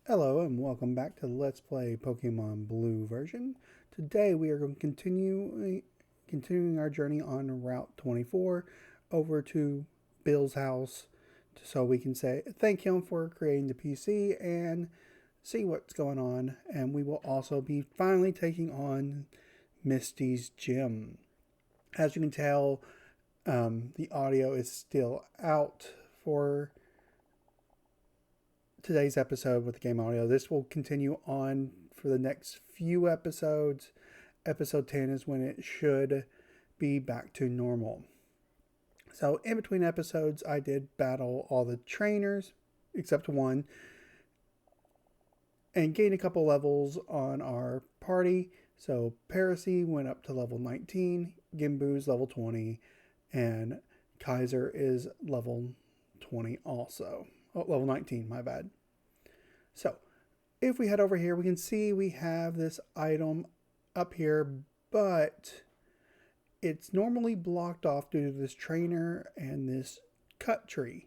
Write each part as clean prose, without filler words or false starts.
Hello and welcome back to Let's Play Pokemon Blue version. Today we are going to continuing our journey on Route 24 over to Bill's house so we can say thank him for creating the PC and see what's going on. And we will also be finally taking on Misty's gym. As you can tell, the audio is still out for today's episode with the game audio. This will continue on for the next few episodes. Episode 10 is when it should be back to normal. So in between episodes, I did battle all the trainers except one and gained a couple levels on our party. So Parasee went up to level 19, Gimbu's level 20, and Kaiser is level 20 also. Oh, level 19, my bad. So, if we head over here, we can see we have this item up here, but it's normally blocked off due to this trainer and this cut tree.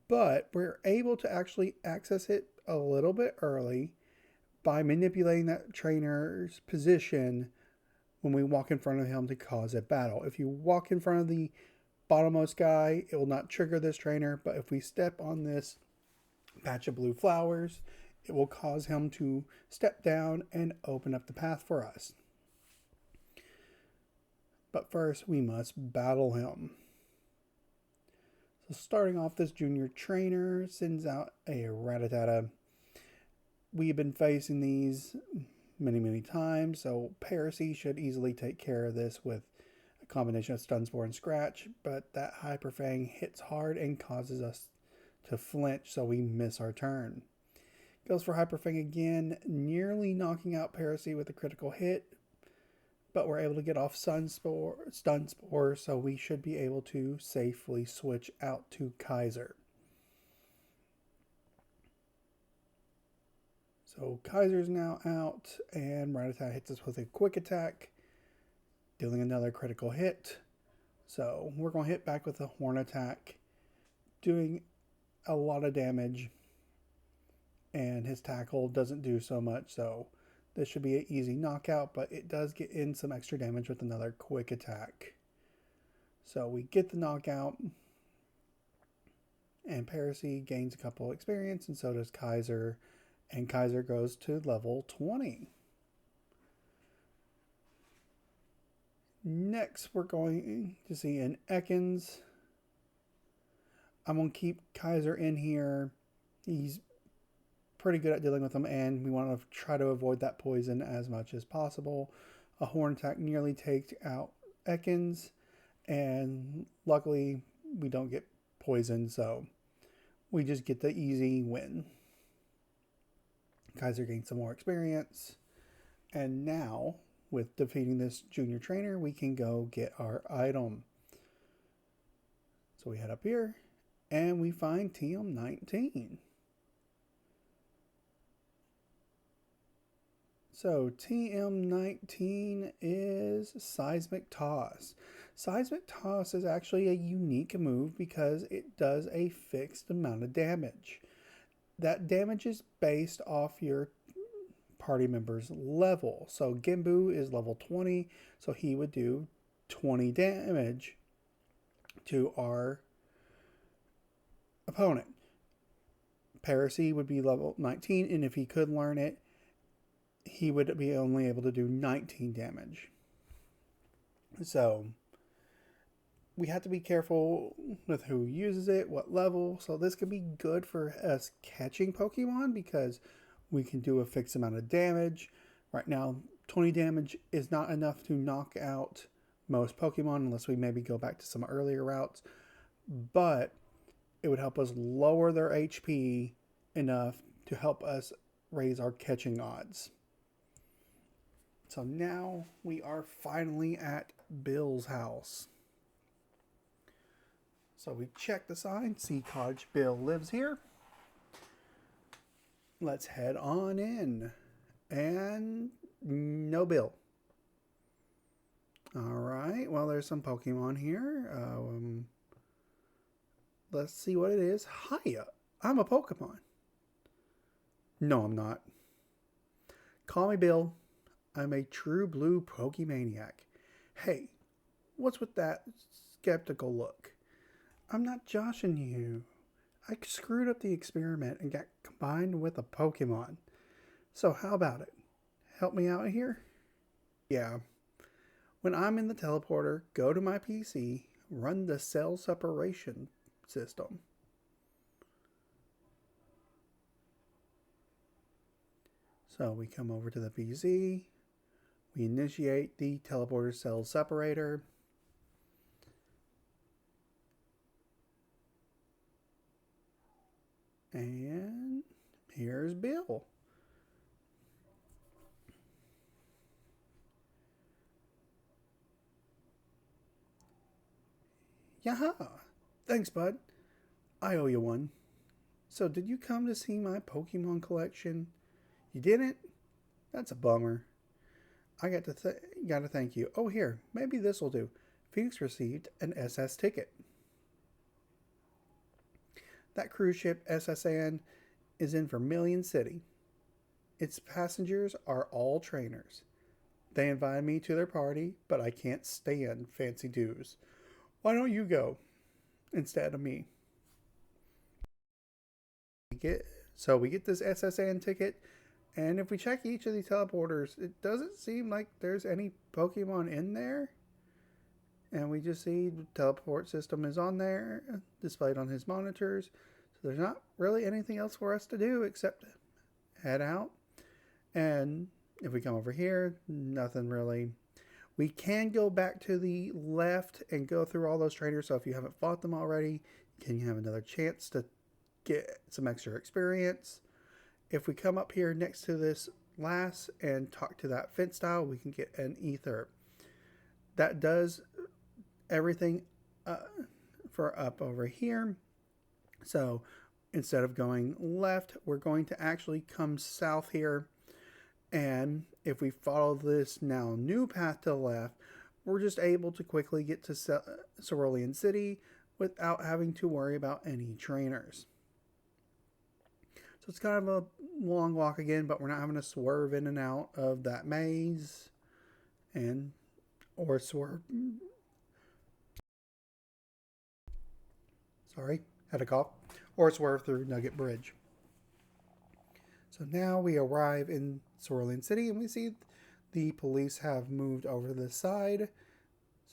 But we're able to actually access it a little bit early by manipulating that trainer's position when we walk in front of him to cause a battle. If you walk in front of the bottommost guy, it will not trigger this trainer, but if we step on this patch of blue flowers, it will cause him to step down and open up the path for us. But first, we must battle him. So starting off, this junior trainer sends out a Rattata. We've been facing these many times, so Parasee should easily take care of this with a combination of Stun Spore and Scratch, but that Hyper Fang hits hard and causes us to flinch, so we miss our turn. Goes for Hyper Fang again, nearly knocking out Parasee with a critical hit, but we're able to get off Stun Spore, so we should be able to safely switch out to Kaiser. So Kaiser's now out, and Rattata hits us with a quick attack, dealing another critical hit. So we're going to hit back with a horn attack, doing a lot of damage, and his tackle doesn't do so much, so this should be an easy knockout, but it does get in some extra damage with another quick attack. So we get the knockout, and Parasee gains a couple experience, and so does Kaiser, and Kaiser goes to level 20. Next, we're going to see an Ekans. I'm going to keep Kaiser in here. He's pretty good at dealing with them, and we want to try to avoid that poison as much as possible. A horn attack nearly takes out Ekans, and luckily we don't get poisoned, so we just get the easy win. Kaiser gains some more experience, and now with defeating this junior trainer, we can go get our item. So we head up here, and we find TM19. So TM19 is Seismic Toss. Seismic Toss is actually a unique move because it does a fixed amount of damage. That damage is based off your party member's level. So Gimbu is level 20, so he would do 20 damage to our opponent. Parasee would be level 19, and if he could learn it, he would be only able to do 19 damage. So we have to be careful with who uses it, what level. So this could be good for us catching Pokemon because we can do a fixed amount of damage. Right now, 20 damage is not enough to knock out most Pokemon unless we maybe go back to some earlier routes. But it would help us lower their HP enough to help us raise our catching odds. So now we are finally at Bill's house. So we check the sign, see Cottage Bill lives here. Let's head on in. And no Bill. Alright, well there's some Pokemon here. Let's see what it is. Hiya, I'm a Pokemon. No, I'm not. Call me Bill. I'm a true blue Pokemaniac. Hey, what's with that skeptical look? I'm not joshing you. I screwed up the experiment and got combined with a Pokemon. So how about it? Help me out here? Yeah. When I'm in the teleporter, go to my PC, run the cell separation system. So we come over to the PC, we initiate the teleporter cell separator. And here's Bill. Yaha! Thanks, bud. I owe you one. So, did you come to see my Pokemon collection? You didn't? That's a bummer. I gotta thank you. Oh, here, maybe this'll do. Phoenix received an SS ticket. That cruise ship SSN is in Vermilion City. Its passengers are all trainers. They invited me to their party, but I can't stand fancy dues. Why don't you go instead of me? We get this SSN ticket, and if we check each of these teleporters, it doesn't seem like there's any Pokemon in there. And we just see the teleport system is on there, displayed on his monitors. So there's not really anything else for us to do except head out. And if we come over here, nothing really. We can go back to the left and go through all those trainers. So if you haven't fought them already, can you have another chance to get some extra experience? If we come up here next to this lass and talk to that fence style, we can get an ether. That does everything for up over here. So instead of going left, we're going to actually come south here. And if we follow this now new path to the left, we're just able to quickly get to Cerulean City without having to worry about any trainers. So it's kind of a long walk again, but we're not having to swerve in and out of that maze or swerve. Sorry, had a cough. Or swerve through Nugget Bridge. So now we arrive in Cerulean City and we see the police have moved over to the side.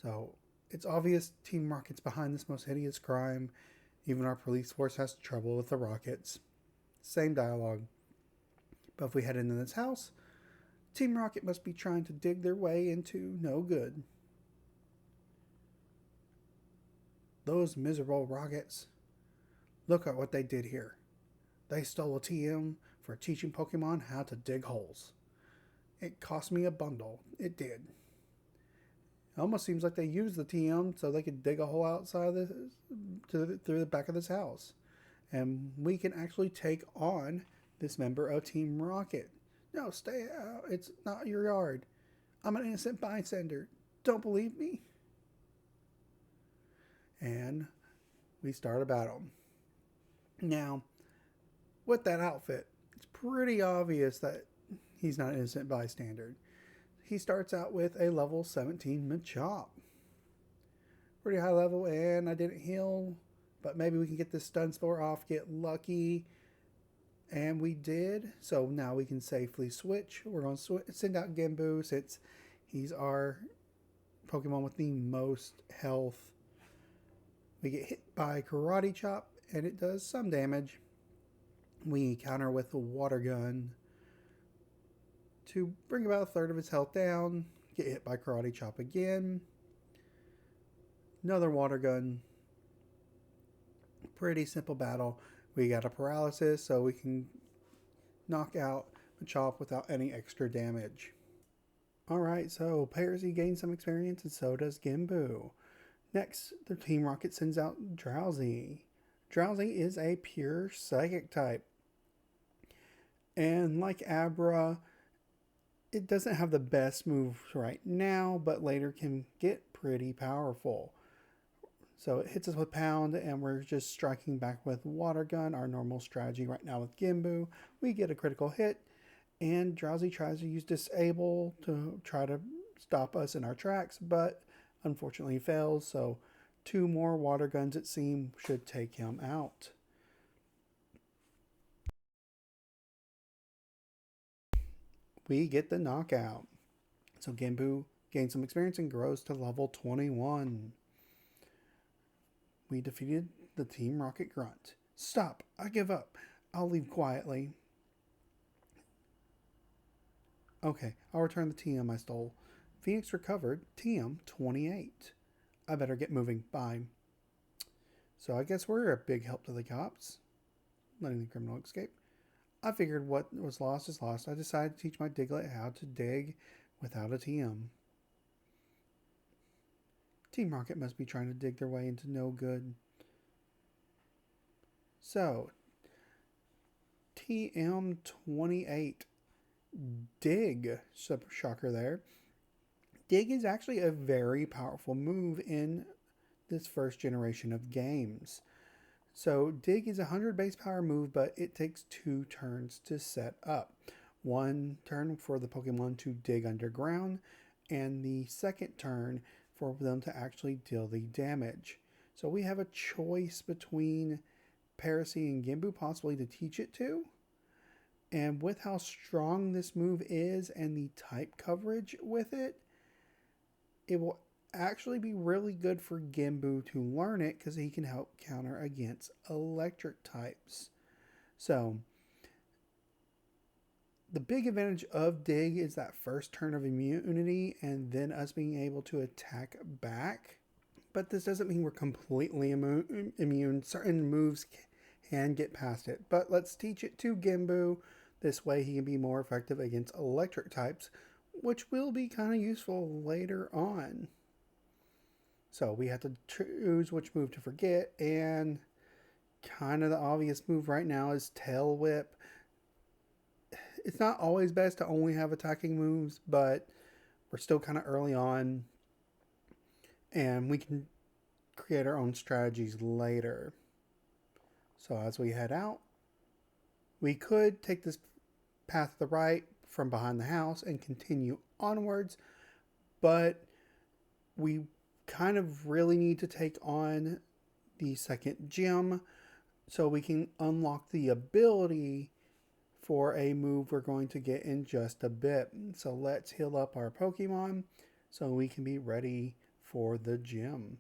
So it's obvious Team Rocket's behind this most hideous crime. Even our police force has trouble with the Rockets. Same dialogue. But if we head into this house, Team Rocket must be trying to dig their way into no good. Those miserable Rockets. Look at what they did here. They stole a TM for teaching Pokemon how to dig holes. It cost me a bundle. It did. It almost seems like they used the TM so they could dig a hole outside of this, through the back of this house. And we can actually take on this member of Team Rocket. No, stay out. It's not your yard. I'm an innocent bystander. Don't believe me? And we start a battle. Now, with that outfit, it's pretty obvious that he's not an innocent bystander. He starts out with a level 17 Machop. Pretty high level, and I didn't heal, but maybe we can get this stun spore off, get lucky. And we did, so now we can safely switch. We're going to send out Genbu since he's our Pokemon with the most health. We get hit by Karate Chop, and it does some damage. We counter with the Water Gun to bring about a third of his health down. Get hit by Karate Chop again. Another Water Gun. Pretty simple battle. We got a paralysis, so we can knock out Machop without any extra damage. Alright, so Parasee gains some experience, and so does Genbu. Next, the Team Rocket sends out Drowsy. Drowsy is a pure Psychic type. And like Abra, it doesn't have the best moves right now, but later can get pretty powerful. So it hits us with Pound, and we're just striking back with Water Gun, our normal strategy right now with Gimbu. We get a critical hit, and Drowsy tries to use Disable to try to stop us in our tracks, but unfortunately fails. So 2 more Water Guns, it seems, should take him out. We get the knockout. So Gimbu gains some experience and grows to level 21. We defeated the Team Rocket Grunt. Stop! I give up. I'll leave quietly. Okay, I'll return the TM I stole. Phoenix recovered. TM 28. I better get moving. Bye. So I guess we're a big help to the cops, letting the criminal escape. I figured what was lost is lost. I decided to teach my Diglett how to dig without a TM. Team Rocket must be trying to dig their way into no good. So, TM28. Dig. Shocker there. Dig is actually a very powerful move in this first generation of games. So Dig is a 100 base power move, but it takes 2 turns to set up. 1 turn for the Pokemon to dig underground, and the second turn for them to actually deal the damage. So we have a choice between Parasee and Gimbu possibly to teach it to. And with how strong this move is and the type coverage with it, it will actually be really good for Gimbu to learn it because he can help counter against electric types. So the big advantage of Dig is that first turn of immunity and then us being able to attack back. But this doesn't mean we're completely immune. Certain moves can get past it. But let's teach it to Gimbu. This way he can be more effective against electric types, which will be kind of useful later on. So we have to choose which move to forget, and kind of the obvious move right now is Tail Whip. It's not always best to only have attacking moves, but we're still kind of early on, and we can create our own strategies later. So as we head out, we could take this path to the right from behind the house and continue onwards, but we kind of really need to take on the second gym so we can unlock the ability for a move we're going to get in just a bit. So let's heal up our Pokemon so we can be ready for the gym.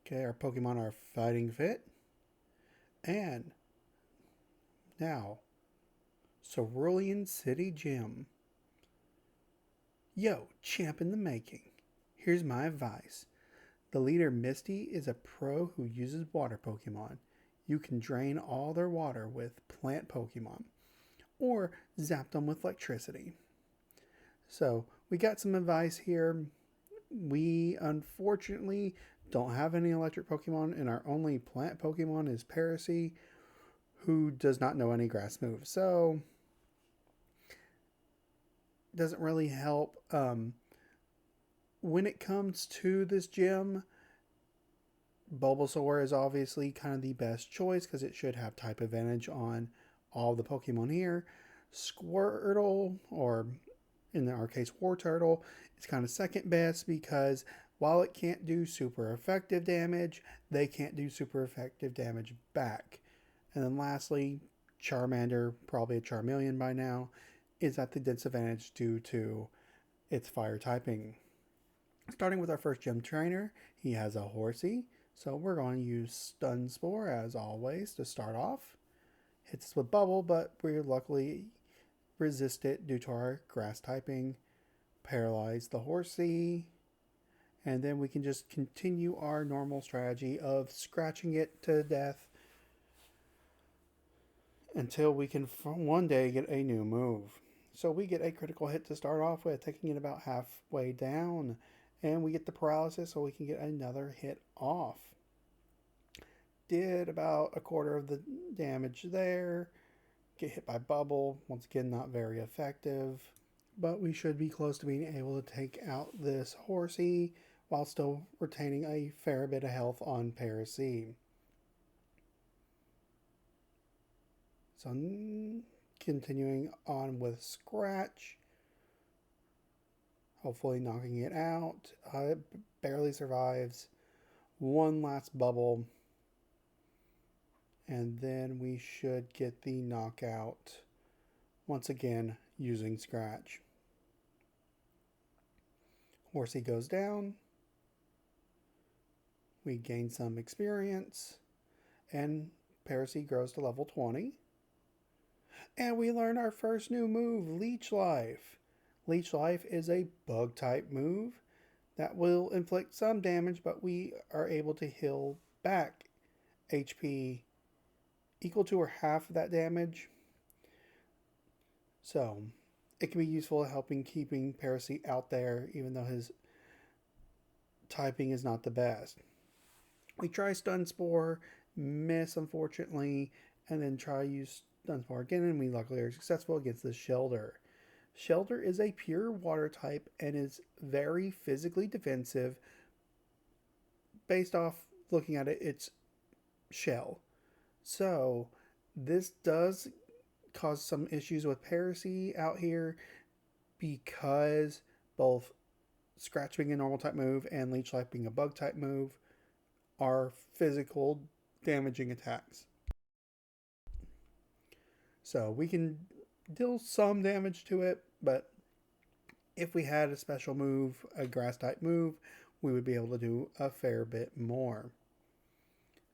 Okay, our Pokemon are fighting fit. And now, Cerulean City Gym. Yo, champ in the making. Here's my advice. The leader Misty is a pro who uses water Pokemon. You can drain all their water with plant Pokemon, or zap them with electricity. So, we got some advice here. We unfortunately don't have any electric Pokemon, and our only plant Pokemon is Parasee, who does not know any grass moves. So, doesn't really help. When it comes to this gym, Bulbasaur is obviously kind of the best choice because it should have type advantage on all the Pokemon here. Squirtle, or in our case Wartortle, is kind of second best because while it can't do super effective damage, they can't do super effective damage back. And then lastly, Charmander, probably a Charmeleon by now, is at the disadvantage due to its fire typing. Starting with our first gym trainer, he has a Horsey, so we're going to use Stun Spore as always to start off. Hits us with Bubble, but we luckily resist it due to our grass typing. Paralyze the Horsey, and then we can just continue our normal strategy of scratching it to death until we can one day get a new move. So we get a critical hit to start off with, taking it about halfway down, and we get the paralysis so we can get another hit off. Did about a quarter of the damage there. Get hit by Bubble, once again not very effective. but we should be close to being able to take out this Horsey while still retaining a fair bit of health on Parasee. So continuing on with Scratch, hopefully knocking it out. It barely survives. One last bubble, and then we should get the knockout once again using Scratch. Horsey goes down. We gain some experience, and Parasee grows to level 20. And we learn our first new move, Leech Life. Leech Life is a bug type move that will inflict some damage, but we are able to heal back HP equal to or half of that damage. So it can be useful helping keeping Parasee out there, even though his typing is not the best. We try Stun Spore, miss unfortunately, and then try use Stun Spore again, and we luckily are successful against the Shelter. Shelter is a pure water type and is very physically defensive based off looking at its shell. So this does cause some issues with Parasee out here because both Scratch being a normal type move and Leech Life being a bug type move are physical damaging attacks. So we can deal some damage to it, but if we had a special move, a grass type move, we would be able to do a fair bit more.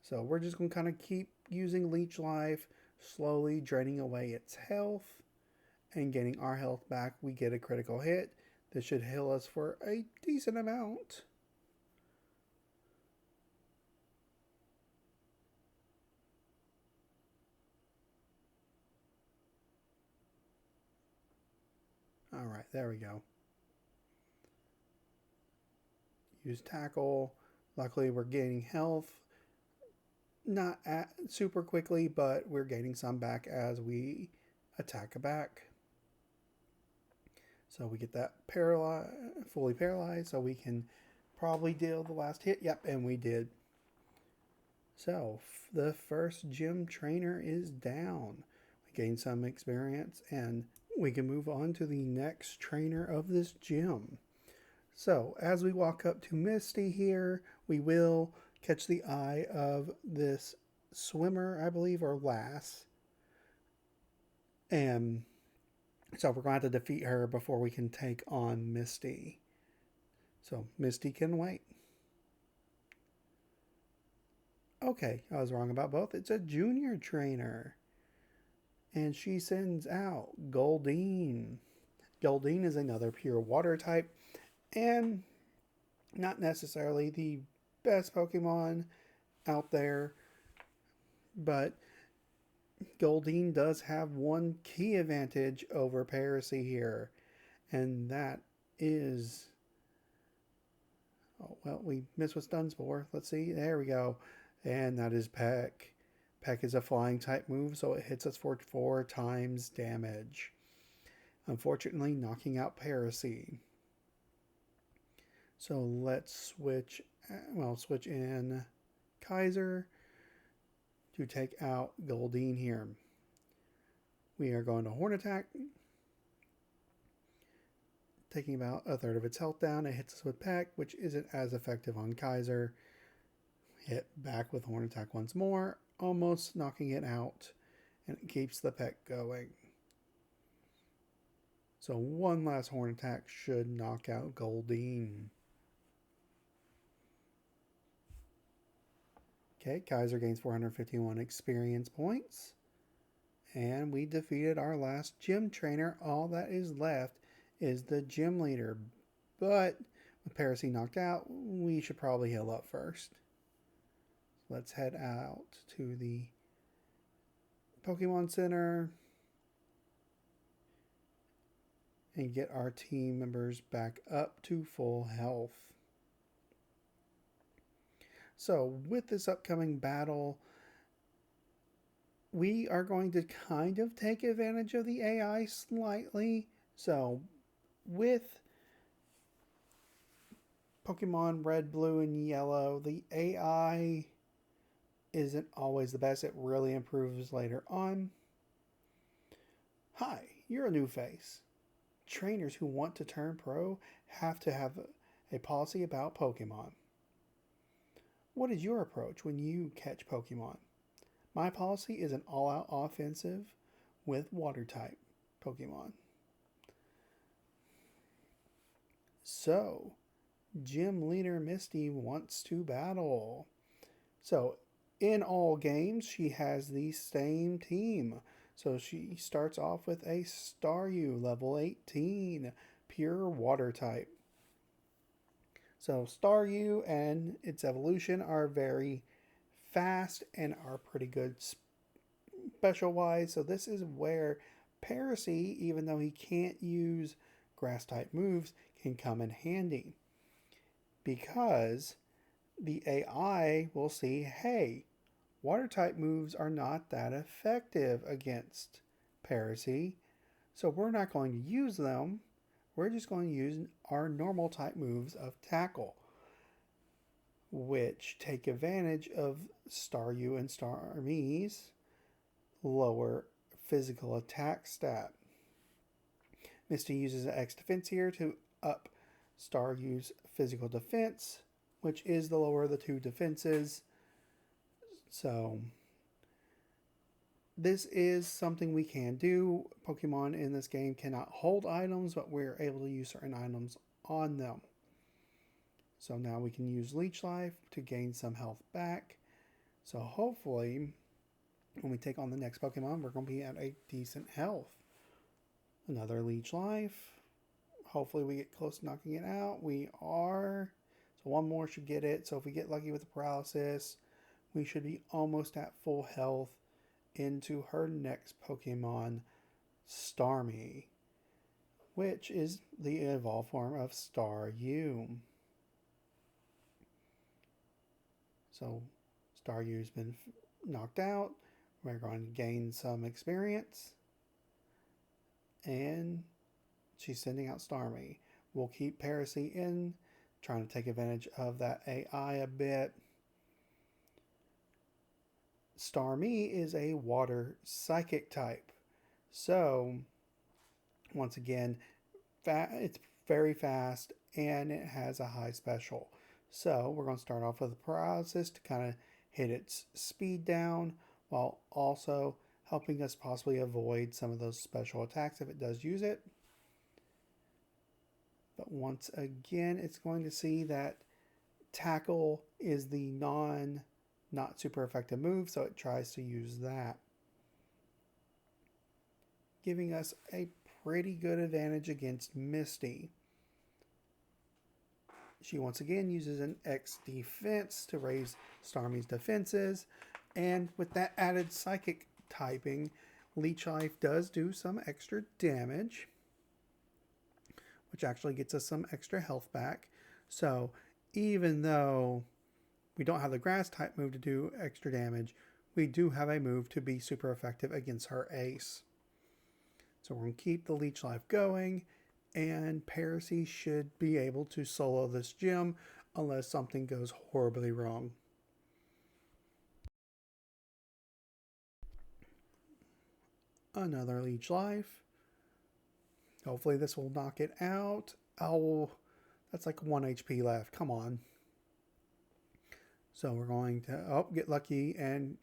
So we're just going to kind of keep using Leech Life, slowly draining away its health and getting our health back. We get a critical hit. This should heal us for a decent amount. All right, there we go. Use Tackle. Luckily, we're gaining health. Not super quickly, but we're gaining some back as we attack back. So we get that fully paralyzed, so we can probably deal the last hit. Yep, and we did. So the first gym trainer is down. We gain some experience, and we can move on to the next trainer of this gym. So as we walk up to Misty here, we will catch the eye of this swimmer, I believe, or lass. And so we're going to have to defeat her before we can take on Misty. So Misty can wait. Okay, I was wrong about both. It's a junior trainer. And she sends out Goldeen. Goldeen is another pure water type and not necessarily the best Pokemon out there, but Goldeen does have one key advantage over Parasee here, and that is... Oh, well, we missed with Stun Spore. Let's see. There we go. And that is Peck. Peck is a flying type move, so it hits us for 4 times damage. Unfortunately, knocking out Parasee. So let's switch in Kaiser to take out Goldeen here. We are going to Horn Attack, taking about a third of its health down. It hits us with Peck, which isn't as effective on Kaiser. Hit back with Horn Attack once more, almost knocking it out, and it keeps the Peck going. So one last Horn Attack should knock out Goldeen. Okay, Kaiser gains 451 experience points. And we defeated our last gym trainer. All that is left is the gym leader. But with Parasee knocked out, we should probably heal up first. Let's head out to the Pokemon Center and get our team members back up to full health. So with this upcoming battle, we are going to kind of take advantage of the AI slightly. So with Pokemon Red, Blue, and Yellow, the AI isn't always the best. It really improves later on. Hi, you're a new face. Trainers who want to turn pro have to have a policy about Pokemon. What is your approach when you catch Pokemon? My policy is an all-out offensive with water type Pokemon. So, gym leader Misty wants to battle. So, in all games, she has the same team. So, she starts off with a Staryu, level 18, pure water type. So, Staryu and its evolution are very fast and are pretty good special wise. So, this is where Parasee, even though he can't use grass type moves, can come in handy. Because the AI will see, hey, water type moves are not that effective against Parasee, so we're not going to use them. We're just going to use our normal type moves of Tackle, which take advantage of Staryu and Starmie's lower physical attack stat. Misty uses an X defense here to up Staryu's physical defense, which is the lower of the two defenses. So this is something we can do. Pokemon in this game cannot hold items, but we're able to use certain items on them. So now we can use Leech Life to gain some health back. So hopefully when we take on the next Pokemon, we're going to be at a decent health. Another Leech Life. Hopefully we get close to knocking it out. We are. So one more should get it. So if we get lucky with the paralysis, we should be almost at full health into her next Pokemon, Starmie, which is the evolved form of Staryu. So Staryu's been knocked out. We're going to gain some experience. And she's sending out Starmie. We'll keep Parasee in, trying to take advantage of that AI a bit. Starmie is a water psychic type. So, once again, it's very fast and it has a high special. So, we're going to start off with a paralysis to kind of hit its speed down while also helping us possibly avoid some of those special attacks if it does use it. But once again, it's going to see that Tackle is the not super effective move, so it tries to use that, giving us a pretty good advantage against Misty. She once again uses an X defense to raise Starmie's defenses, and with that added psychic typing, Leech Life does do some extra damage, which actually gets us some extra health back. So even though we don't have the grass type move to do extra damage, we do have a move to be super effective against her ace. So we're going to keep the Leech Life going, and Parasee should be able to solo this gym unless something goes horribly wrong. Another Leech Life. Hopefully this will knock it out. Oh, that's like 1 HP left. Come on. So we're going to get lucky, and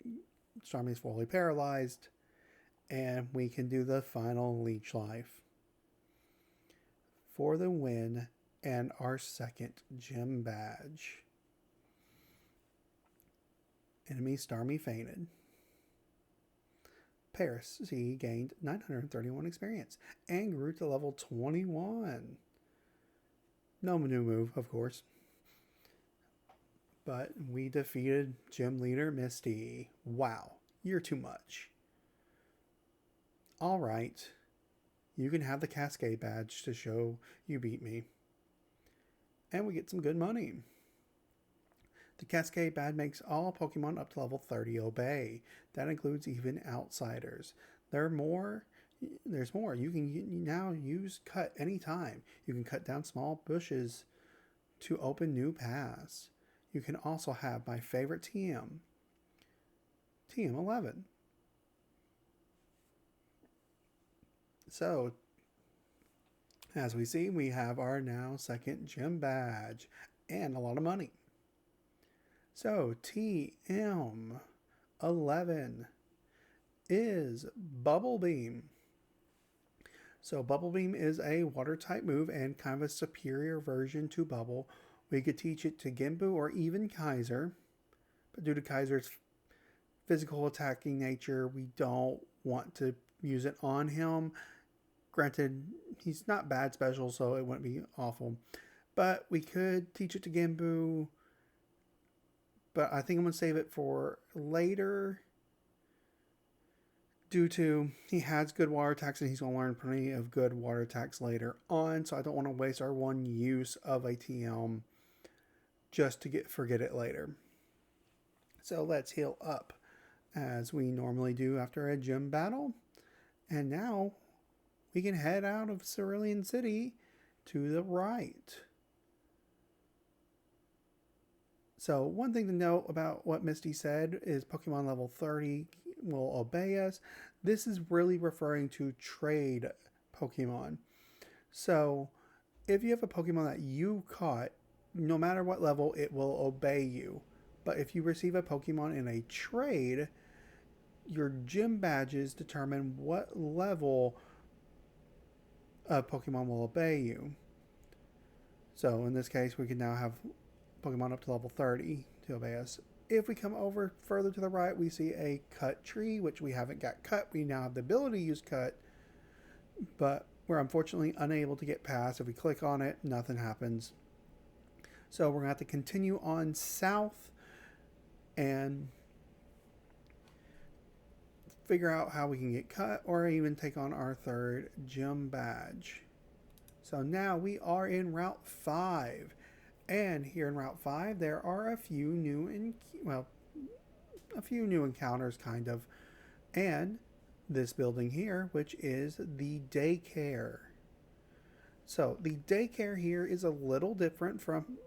Starmie's fully paralyzed, and we can do the final Leech Life for the win and our second gym badge. Enemy Starmie fainted. Parasee gained 931 experience and grew to level 21. No new move, of course. But we defeated gym leader Misty. Wow, you're too much. All right, you can have the Cascade badge to show you beat me. And we get some good money. The Cascade badge makes all Pokemon up to level 30 obey. That includes even outsiders. They're more There's more. You can now use cut anytime. You can cut down small bushes to open new paths. You can also have my favorite TM, TM11. So, as we see, we have our now second gym badge and a lot of money. So, TM11 is Bubble Beam. So Bubble Beam is a water type move and kind of a superior version to Bubble. We could teach it to Gimbu or even Kaiser, but due to Kaiser's physical attacking nature, we don't want to use it on him. Granted, he's not bad special, so it wouldn't be awful. But we could teach it to Gimbu, but I think I'm going to save it for later due to he has good water attacks and he's going to learn plenty of good water attacks later on. So I don't want to waste our one use of a TM just to forget it later. So let's heal up as we normally do after a gym battle. And now we can head out of Cerulean City to the right. So one thing to note about what Misty said is Pokemon level 30 will obey us. This is really referring to trade Pokemon. So if you have a Pokemon that you caught, no matter what level, it will obey you. But if you receive a Pokemon in a trade, your gym badges determine what level of Pokemon will obey you. So in this case, we can now have Pokemon up to level 30 to obey us. If we come over further to the right, we see a cut tree, which we haven't got cut. We now have the ability to use cut, but we're unfortunately unable to get past. If we click on it, nothing happens. So we're going to have to continue on south and figure out how we can get cut or even take on our third gym badge. So now we are in Route 5. And here in Route 5, there are a few new encounters, kind of. And this building here, which is the daycare. So the daycare here is a little different from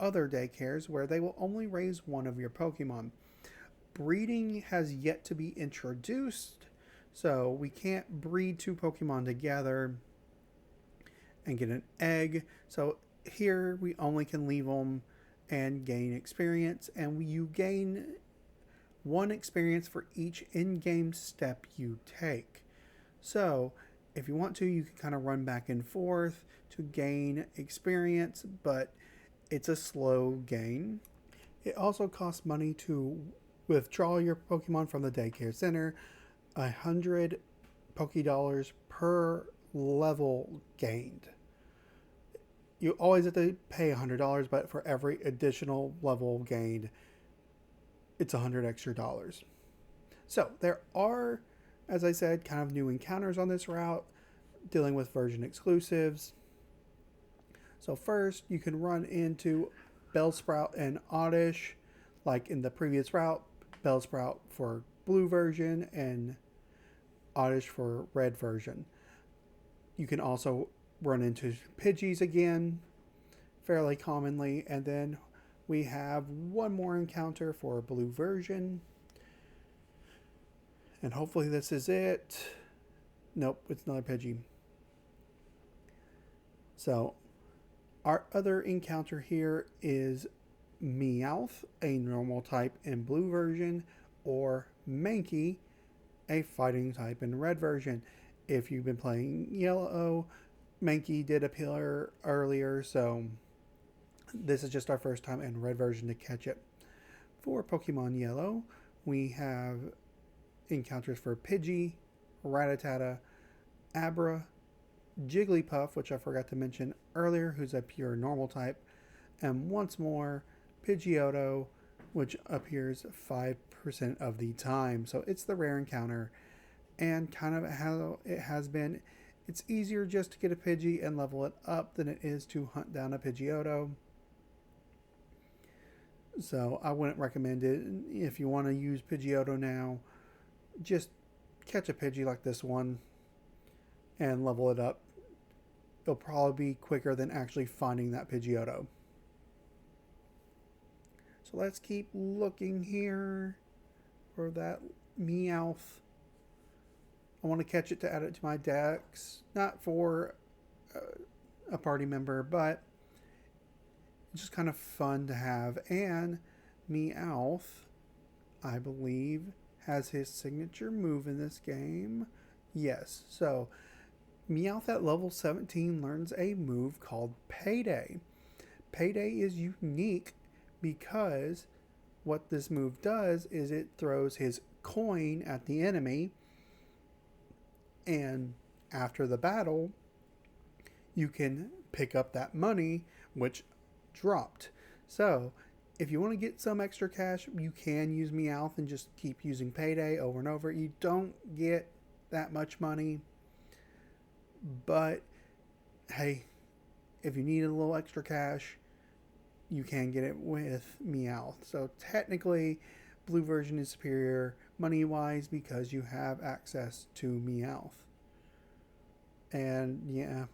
other daycares where they will only raise one of your Pokemon. Breeding has yet to be introduced, so we can't breed two Pokemon together and get an egg. So here we only can leave them and gain experience, and you gain 1 experience for each in-game step you take. So if you want to, you can kind of run back and forth to gain experience, but it's a slow gain. It also costs money to withdraw your Pokemon from the daycare center, 100 Pokédollars per level gained. You always have to pay $100, but for every additional level gained, it's $100 extra. So there are, as I said, kind of new encounters on this route, dealing with version exclusives. So first, you can run into Bellsprout and Oddish, like in the previous route. Bellsprout for blue version and Oddish for red version. You can also run into Pidgeys again fairly commonly, and then we have one more encounter for a blue version, and hopefully this is it. Nope, it's another Pidgey. So our other encounter here is Meowth, a normal type in blue version, or Mankey, a fighting type in red version. If you've been playing Yellow, Mankey did appear earlier, so this is just our first time in red version to catch it. For Pokemon Yellow, we have encounters for Pidgey, Rattata, Abra, Jigglypuff, which I forgot to mention earlier, who's a pure normal type, and once more, Pidgeotto, which appears 5% of the time. So it's the rare encounter, and kind of how it has been. It's easier just to get a Pidgey and level it up than it is to hunt down a Pidgeotto. So I wouldn't recommend it. If you want to use Pidgeotto now, just catch a Pidgey like this one. and level it up. It'll probably be quicker than actually finding that Pidgeotto. So let's keep looking here for that Meowth. I want to catch it to add it to my decks. Not for a party member, but it's just kind of fun to have. And Meowth, I believe, has his signature move in this game. Yes, so Meowth at level 17 learns a move called Payday. Payday is unique because what this move does is it throws his coin at the enemy, and after the battle, you can pick up that money which dropped. So, if you want to get some extra cash, you can use Meowth and just keep using Payday over and over. You don't get that much money, but hey, if you need a little extra cash, you can get it with Meowth. So technically, blue version is superior money-wise because you have access to Meowth. And yeah,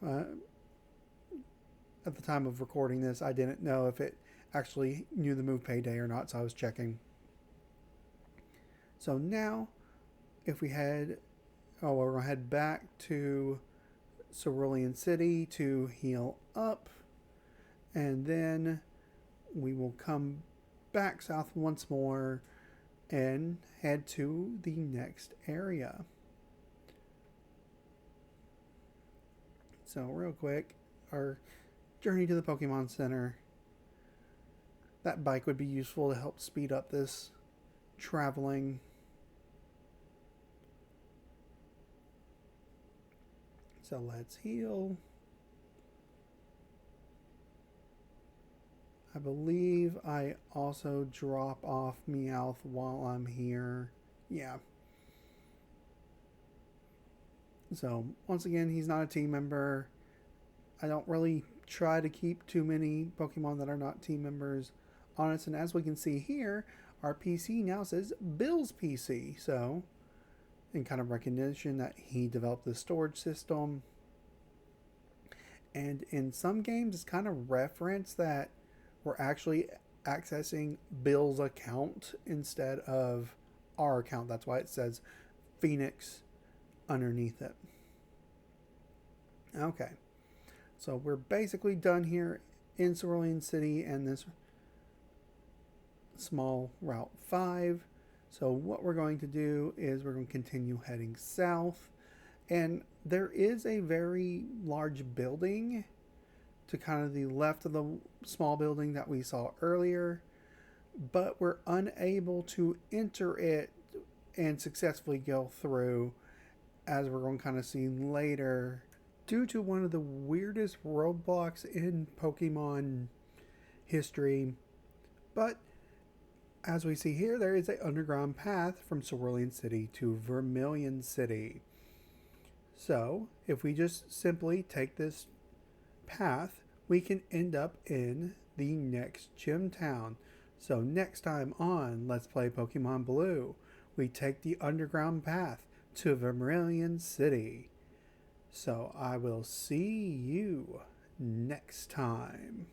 at the time of recording this, I didn't know if it actually knew the move Payday or not, so I was checking. So now, if we head, we're going to head back to Cerulean City to heal up, and then we will come back south once more and head to the next area. So real quick, our journey to the Pokemon Center. That bike would be useful to help speed up this traveling. So let's heal. I believe I also drop off Meowth while I'm here. Yeah. So, once again, he's not a team member. I don't really try to keep too many Pokemon that are not team members honest. And as we can see here, our PC now says Bill's PC. So, in kind of recognition that he developed the storage system. And in some games, it's kind of reference that we're actually accessing Bill's account instead of our account. That's why it says Phoenix underneath it. Okay, so we're basically done here in Cerulean City and this small Route 5. So what we're going to do is we're going to continue heading south, and there is a very large building to kind of the left of the small building that we saw earlier, but we're unable to enter it and successfully go through, as we're going to kind of see later, due to one of the weirdest roadblocks in Pokemon history. But as we see here, there is an underground path from Cerulean City to Vermilion City. So if we just simply take this path, we can end up in the next gym town. So next time on Let's Play Pokemon Blue, we take the underground path to Vermilion City. So I will see you next time.